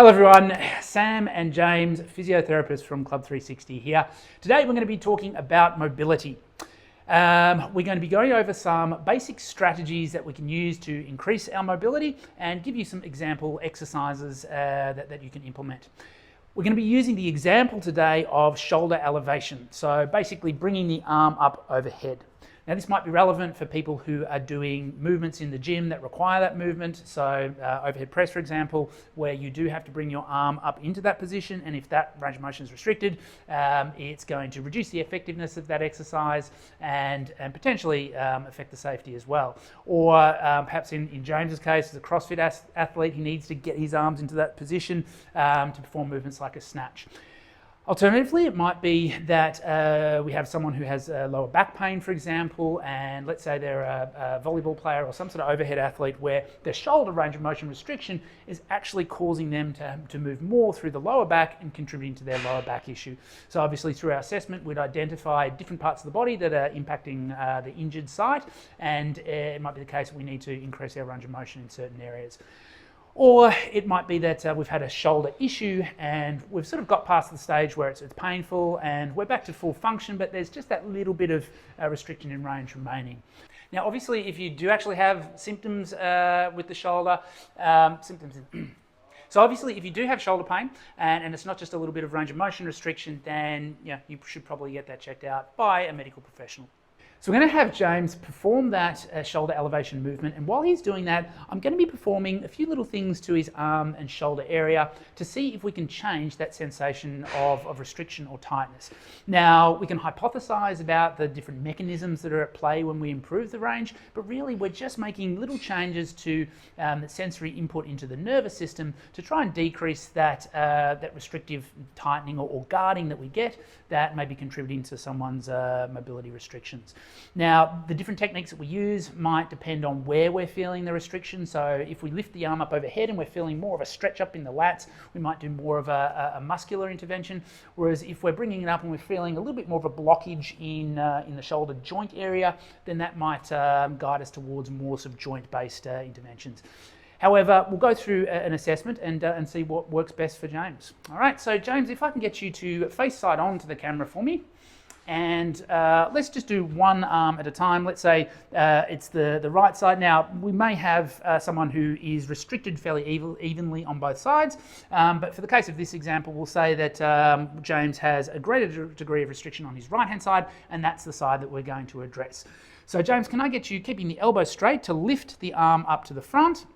Hello everyone, Sam and James, physiotherapists from Club 360 here. Today we're going to be talking about mobility. We're going to be going over some basic strategies that we can use to increase our mobility and give you some example exercises that you can implement. We're going to be using the example today of shoulder elevation, so basically bringing the arm up overhead. Now this might be relevant for people who are doing movements in the gym that require that movement, so overhead press for example, where you do have to bring your arm up into that position, and if that range of motion is restricted, it's going to reduce the effectiveness of that exercise and potentially affect the safety as well. Or perhaps in James's case, as a CrossFit athlete, he needs to get his arms into that position to perform movements like a snatch. Alternatively, it might be that we have someone who has lower back pain, for example, and let's say they're a volleyball player or some sort of overhead athlete where their shoulder range of motion restriction is actually causing them to move more through the lower back and contributing to their lower back issue. So obviously through our assessment, we'd identify different parts of the body that are impacting the injured site, and it might be the case that we need to increase our range of motion in certain areas. Or it might be that we've had a shoulder issue and we've sort of got past the stage where it's painful and we're back to full function, but there's just that little bit of restriction in range remaining. Now, obviously, if you do actually have symptoms with the shoulder, so obviously if you do have shoulder pain and it's not just a little bit of range of motion restriction, then you should probably get that checked out by a medical professional. So we're going to have James perform that shoulder elevation movement, and while he's doing that, I'm going to be performing a few little things to his arm and shoulder area to see if we can change that sensation of restriction or tightness. Now, we can hypothesize about the different mechanisms that are at play when we improve the range, but really we're just making little changes to the sensory input into the nervous system to try and decrease that restrictive tightening or guarding that we get that may be contributing to someone's mobility restrictions. Now, the different techniques that we use might depend on where we're feeling the restriction. So if we lift the arm up overhead and we're feeling more of a stretch up in the lats, we might do more of a muscular intervention. Whereas if we're bringing it up and we're feeling a little bit more of a blockage in the shoulder joint area, then that might guide us towards more sort of joint-based interventions. However, we'll go through an assessment and see what works best for James. All right, so James, if I can get you to face side on to the camera for me. And let's just do one arm at a time. Let's say it's the right side. Now, we may have someone who is restricted fairly evenly on both sides, but for the case of this example, we'll say that James has a greater degree of restriction on his right-hand side, and that's the side that we're going to address. So James, can I get you, keeping the elbow straight, to lift the arm up to the front?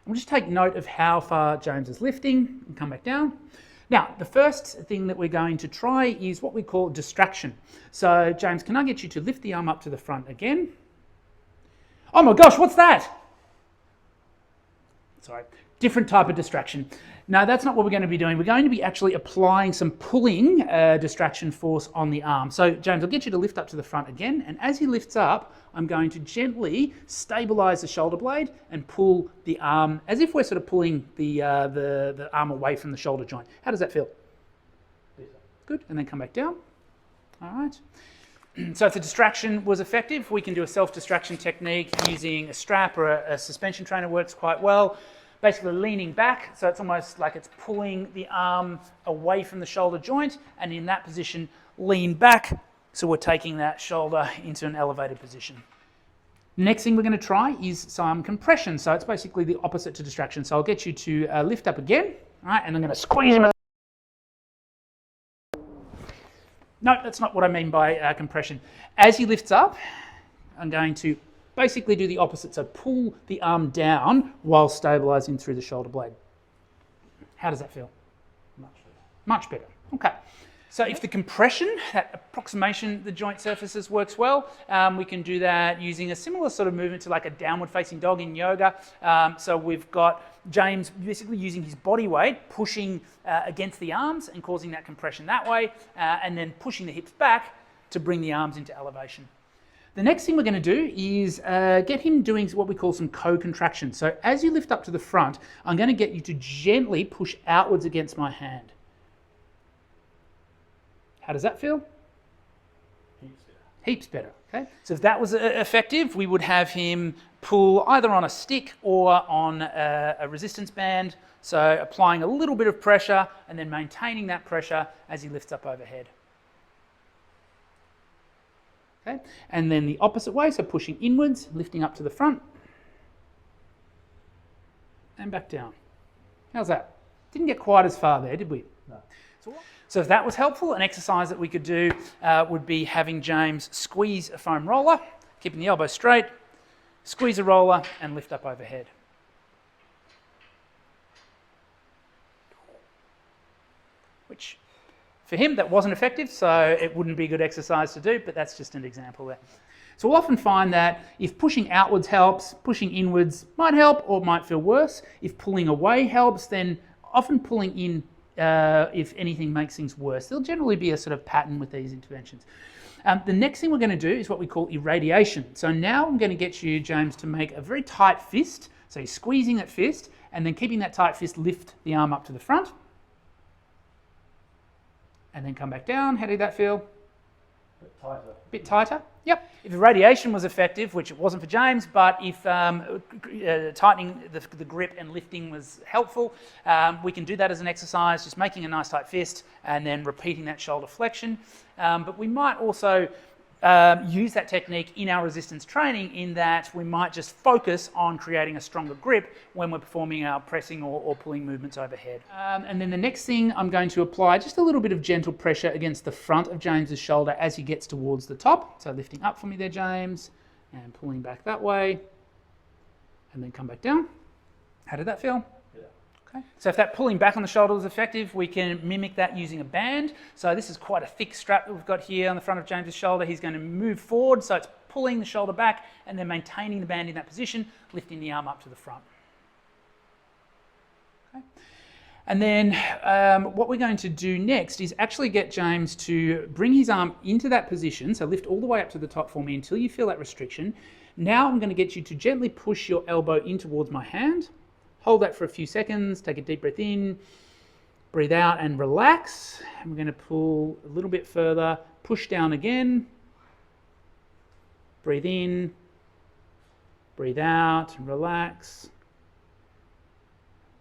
We'll just take note of how far James is lifting and come back down. Now, the first thing that we're going to try is what we call distraction. So, James, can I get you to lift the arm up to the front again? Oh my gosh, what's that? Sorry, different type of distraction. No, that's not what we're going to be doing. We're going to be actually applying some pulling distraction force on the arm. So, James, I'll get you to lift up to the front again. And as he lifts up, I'm going to gently stabilize the shoulder blade and pull the arm as if we're sort of pulling the arm away from the shoulder joint. How does that feel? Good. And then come back down. All right. So if the distraction was effective, we can do a self-distraction technique using a strap or a suspension trainer. Works quite well. Basically leaning back, so it's almost like it's pulling the arm away from the shoulder joint, and in that position, lean back, so we're taking that shoulder into an elevated position. Next thing we're going to try is some compression, so it's basically the opposite to distraction. So I'll get you to lift up again, all right, and I'm going to squeeze him. No, that's not what I mean by compression. As he lifts up, I'm going to basically do the opposite, so pull the arm down while stabilizing through the shoulder blade. How does that feel? Much better. Much better, okay. So if the compression, that approximation of the joint surfaces works well, we can do that using a similar sort of movement to like a downward facing dog in yoga. So we've got James basically using his body weight, pushing against the arms and causing that compression that way, and then pushing the hips back to bring the arms into elevation. The next thing we're going to do is get him doing what we call some co-contraction. So as you lift up to the front, I'm going to get you to gently push outwards against my hand. How does that feel? Heaps better. Okay. So if that was effective, we would have him pull either on a stick or on a resistance band. So applying a little bit of pressure and then maintaining that pressure as he lifts up overhead. Okay. And then the opposite way, so pushing inwards, lifting up to the front, and back down. How's that? Didn't get quite as far there, did we? No. So if that was helpful, an exercise that we could do would be having James squeeze a foam roller, keeping the elbow straight, squeeze a roller, and lift up overhead. Which, for him, that wasn't effective, so it wouldn't be a good exercise to do, but that's just an example there. So we'll often find that if pushing outwards helps, pushing inwards might help or might feel worse. If pulling away helps, then often pulling in, if anything, makes things worse. There'll generally be a sort of pattern with these interventions. The next thing we're going to do is what we call irradiation. So now I'm going to get you, James, to make a very tight fist. So you're squeezing that fist and then keeping that tight fist, lift the arm up to the front. And then come back down. How did that feel? A bit tighter. Bit tighter? Yep. If irradiation was effective, which it wasn't for James, but if tightening the grip and lifting was helpful, we can do that as an exercise, just making a nice tight fist and then repeating that shoulder flexion. But we might also use that technique in our resistance training in that we might just focus on creating a stronger grip when we're performing our pressing or pulling movements overhead. And then the next thing, I'm going to apply just a little bit of gentle pressure against the front of James's shoulder as he gets towards the top. So lifting up for me there, James, and pulling back that way, and then come back down. How did that feel? Okay. So if that pulling back on the shoulder is effective, we can mimic that using a band. So this is quite a thick strap that we've got here on the front of James's shoulder. He's going to move forward, so it's pulling the shoulder back and then maintaining the band in that position, lifting the arm up to the front. Okay. And then what we're going to do next is actually get James to bring his arm into that position, so lift all the way up to the top for me until you feel that restriction. Now I'm going to get you to gently push your elbow in towards my hand. Hold that for a few seconds, take a deep breath in, breathe out and relax. And we're going to pull a little bit further, push down again, breathe in, breathe out and relax.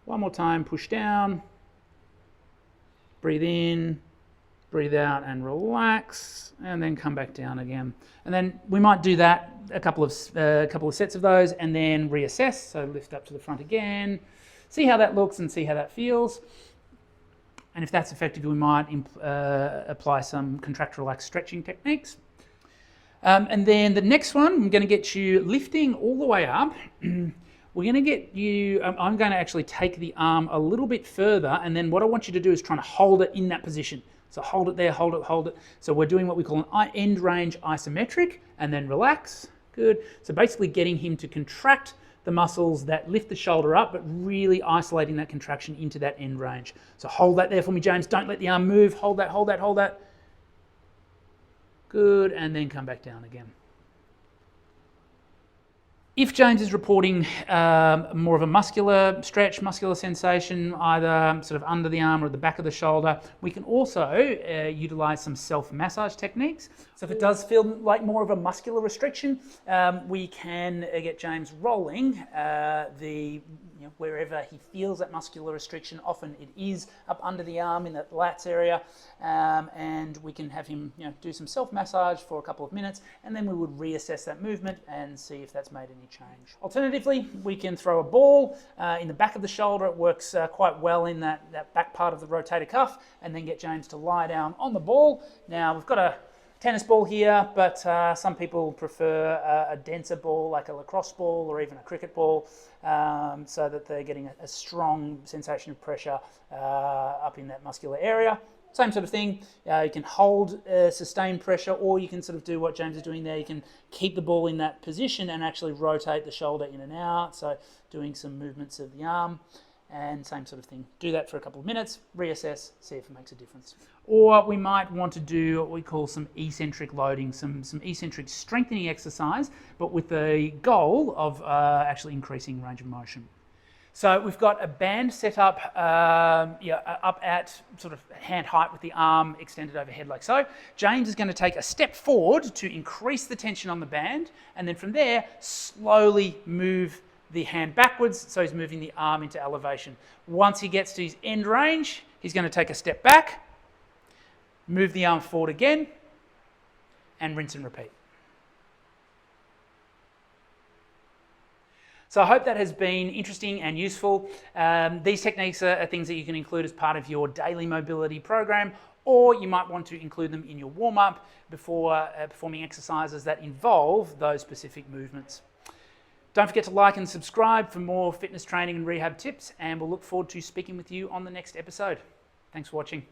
One more time, push down, breathe in, breathe out and relax, and then come back down again. And then we might do that a couple of sets of those and then reassess. So lift up to the front again, see how that looks and see how that feels. And if that's effective, we might apply some contract relax stretching techniques. And then the next one, I'm going to get you lifting all the way up. We're going to get you, I'm going to actually take the arm a little bit further, and then what I want you to do is try to hold it in that position. So hold it there, hold it, hold it. So we're doing what we call an end range isometric, and then relax. Good. So basically getting him to contract the muscles that lift the shoulder up, but really isolating that contraction into that end range. So hold that there for me, James. Don't let the arm move. Hold that, hold that, hold that. Good. And then come back down again. If James is reporting more of a muscular stretch, muscular sensation, either sort of under the arm or at the back of the shoulder, we can also utilize some self-massage techniques. So if it does feel like more of a muscular restriction, we can get James rolling wherever he feels that muscular restriction. Often it is up under the arm in that lats area, and we can have him do some self-massage for a couple of minutes, and then we would reassess that movement and see if that's made any change. Alternatively, we can throw a ball in the back of the shoulder. It works quite well in that back part of the rotator cuff, and then get James to lie down on the ball. Now we've got a tennis ball here, but some people prefer a denser ball like a lacrosse ball or even a cricket ball, so that they're getting a strong sensation of pressure up in that muscular area. Same sort of thing, you can hold sustained pressure, or you can sort of do what James is doing there. You can keep the ball in that position and actually rotate the shoulder in and out, so doing some movements of the arm, and same sort of thing. Do that for a couple of minutes, reassess, see if it makes a difference. Or we might want to do what we call some eccentric loading, some eccentric strengthening exercise, but with the goal of actually increasing range of motion. So we've got a band set up, up at sort of hand height with the arm extended overhead like so. James is going to take a step forward to increase the tension on the band, and then from there, slowly move the hand backwards, so he's moving the arm into elevation. Once he gets to his end range, he's going to take a step back, move the arm forward again, and rinse and repeat. So I hope that has been interesting and useful. These techniques are things that you can include as part of your daily mobility program, or you might want to include them in your warm-up before performing exercises that involve those specific movements. Don't forget to like and subscribe for more fitness training and rehab tips, and we'll look forward to speaking with you on the next episode. Thanks for watching.